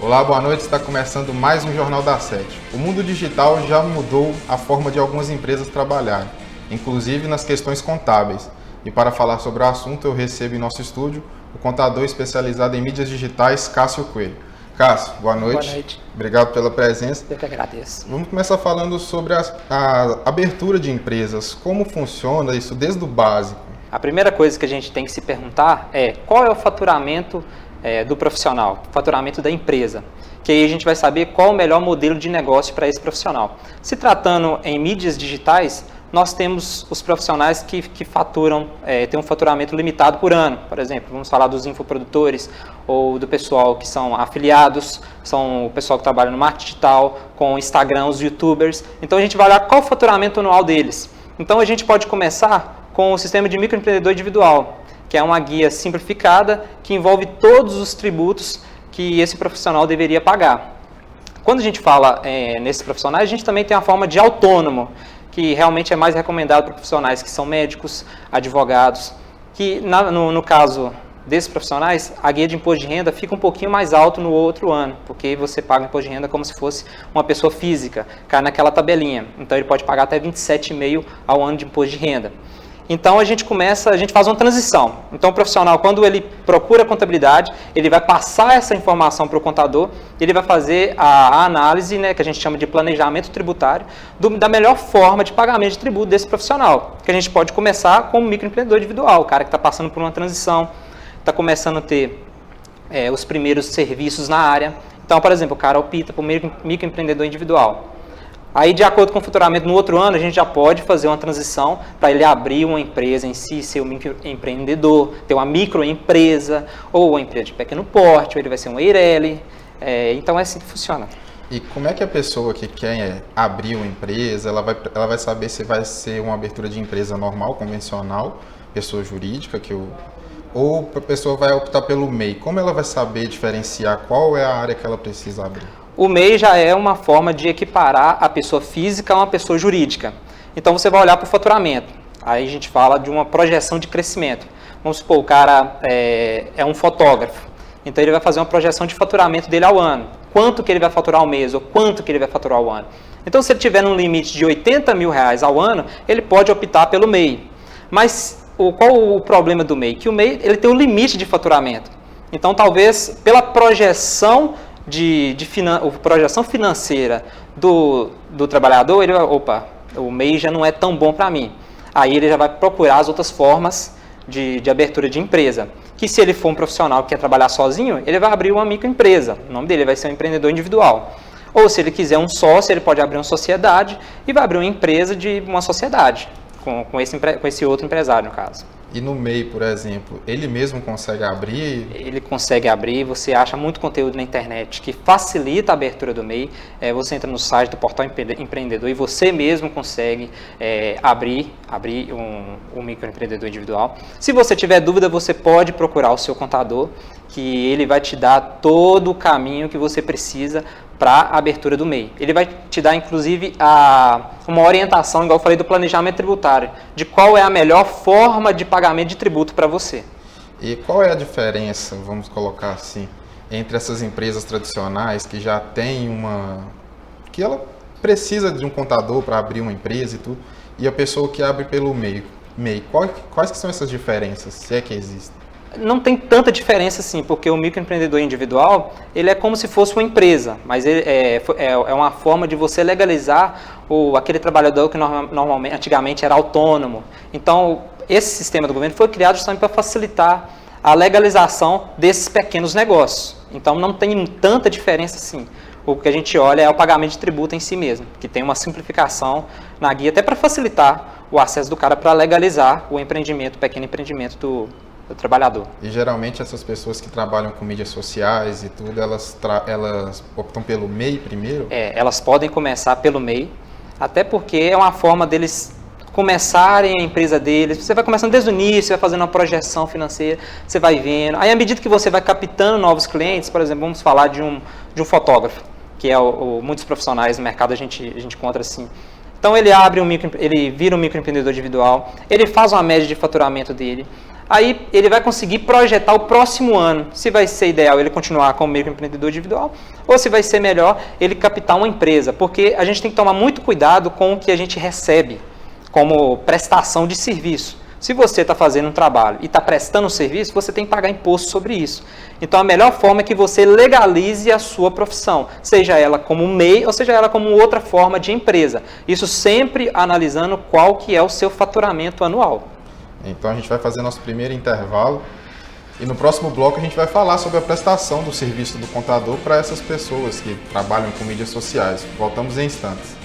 Olá, boa noite. Está começando mais um Jornal da Sete. O mundo digital já mudou a forma de algumas empresas trabalharem, inclusive nas questões contábeis. E para falar sobre o assunto, eu recebo em nosso estúdio o contador especializado em mídias digitais, Cássio Coelho. Cássio, boa noite. Boa noite. Obrigado pela presença. Eu que agradeço. Vamos começar falando sobre a abertura de empresas. Como funciona isso desde o básico? A primeira coisa que a gente tem que se perguntar é qual é o faturamento do profissional, o faturamento da empresa. Que aí a gente vai saber qual o melhor modelo de negócio para esse profissional. Se tratando em mídias digitais, nós temos os profissionais que faturam, tem um faturamento limitado por ano. Por exemplo, vamos falar dos infoprodutores ou do pessoal que são afiliados, são o pessoal que trabalha no marketing digital, com Instagram, os youtubers. Então a gente vai olhar qual o faturamento anual deles. Então a gente pode começar com o sistema de microempreendedor individual, que é uma guia simplificada que envolve todos os tributos que esse profissional deveria pagar. Quando a gente fala nesses profissionais, a gente também tem a forma de autônomo, que realmente é mais recomendado para profissionais que são médicos, advogados, que no caso desses profissionais, a guia de imposto de renda fica um pouquinho mais alto no outro ano, porque você paga imposto de renda como se fosse uma pessoa física, cai naquela tabelinha. Então ele pode pagar até 27,5% ao ano de imposto de renda. Então a gente faz uma transição. Então o profissional, quando ele procura a contabilidade, ele vai passar essa informação para o contador, ele vai fazer a análise, que a gente chama de planejamento tributário, da melhor forma de pagamento de tributo desse profissional. Que a gente pode começar com um microempreendedor individual, o cara que está passando por uma transição, está começando a ter os primeiros serviços na área. Então, por exemplo, o cara opta por microempreendedor individual. Aí, de acordo com o faturamento, no outro ano, a gente já pode fazer uma transição para ele abrir uma empresa em si, ser um microempreendedor, ter uma microempresa, ou uma empresa de pequeno porte, ou ele vai ser um EIRELI. Então, é assim que funciona. E como é que a pessoa que quer abrir uma empresa, ela vai saber se vai ser uma abertura de empresa normal, convencional, pessoa jurídica, ou a pessoa vai optar pelo MEI? Como ela vai saber diferenciar qual é a área que ela precisa abrir? O MEI já é uma forma de equiparar a pessoa física a uma pessoa jurídica. Então você vai olhar para o faturamento. Aí a gente fala de uma projeção de crescimento. Vamos supor, o cara é um fotógrafo. Então ele vai fazer uma projeção de faturamento dele ao ano. Quanto que ele vai faturar ao mês ou quanto que ele vai faturar ao ano. Então se ele tiver um limite de R$80 mil ao ano, ele pode optar pelo MEI. Mas qual o problema do MEI? Que o MEI ele tem um limite de faturamento. Então talvez pela projeção projeção financeira do trabalhador, ele vai, o MEI já não é tão bom para mim. Aí ele já vai procurar as outras formas de abertura de empresa. Que se ele for um profissional que quer trabalhar sozinho, ele vai abrir uma microempresa. O nome dele vai ser um empreendedor individual. Ou se ele quiser um sócio, ele pode abrir uma sociedade e vai abrir uma empresa de uma sociedade, com esse outro empresário, no caso. E no MEI, por exemplo, ele mesmo consegue abrir? Ele consegue abrir, você acha muito conteúdo na internet que facilita a abertura do MEI. Você entra no site do Portal Empreendedor e você mesmo consegue abrir um microempreendedor individual. Se você tiver dúvida, você pode procurar o seu contador, que ele vai te dar todo o caminho que você precisa para a abertura do MEI. Ele vai te dar, inclusive, uma orientação, igual eu falei, do planejamento tributário, de qual é a melhor forma de pagamento de tributo para você. E qual é a diferença, vamos colocar assim, entre essas empresas tradicionais que já tem que ela precisa de um contador para abrir uma empresa e tudo, e a pessoa que abre pelo MEI? Quais que são essas diferenças, se é que existem? Não tem tanta diferença assim, porque o microempreendedor individual, ele é como se fosse uma empresa, mas ele é uma forma de você legalizar aquele trabalhador que normalmente, antigamente era autônomo. Então, esse sistema do governo foi criado justamente para facilitar a legalização desses pequenos negócios. Então, não tem tanta diferença assim. O que a gente olha é o pagamento de tributo em si mesmo, que tem uma simplificação na guia, até para facilitar o acesso do cara para legalizar o pequeno empreendimento do trabalhador. E geralmente essas pessoas que trabalham com mídias sociais e tudo, elas optam pelo MEI primeiro? Elas podem começar pelo MEI, até porque é uma forma deles começarem a empresa deles. Você vai começando desde o início, vai fazendo uma projeção financeira, você vai vendo. Aí, à medida que você vai captando novos clientes, por exemplo, vamos falar de um fotógrafo, que é muitos profissionais no mercado a gente encontra assim. Então ele vira um microempreendedor individual, ele faz uma média de faturamento dele. Aí ele vai conseguir projetar o próximo ano, se vai ser ideal ele continuar como microempreendedor individual ou se vai ser melhor ele captar uma empresa, porque a gente tem que tomar muito cuidado com o que a gente recebe como prestação de serviço. Se você está fazendo um trabalho e está prestando um serviço, você tem que pagar imposto sobre isso. Então, a melhor forma é que você legalize a sua profissão, seja ela como MEI ou seja ela como outra forma de empresa. Isso sempre analisando qual que é o seu faturamento anual. Então, a gente vai fazer nosso primeiro intervalo e no próximo bloco a gente vai falar sobre a prestação do serviço do contador para essas pessoas que trabalham com mídias sociais. Voltamos em instantes.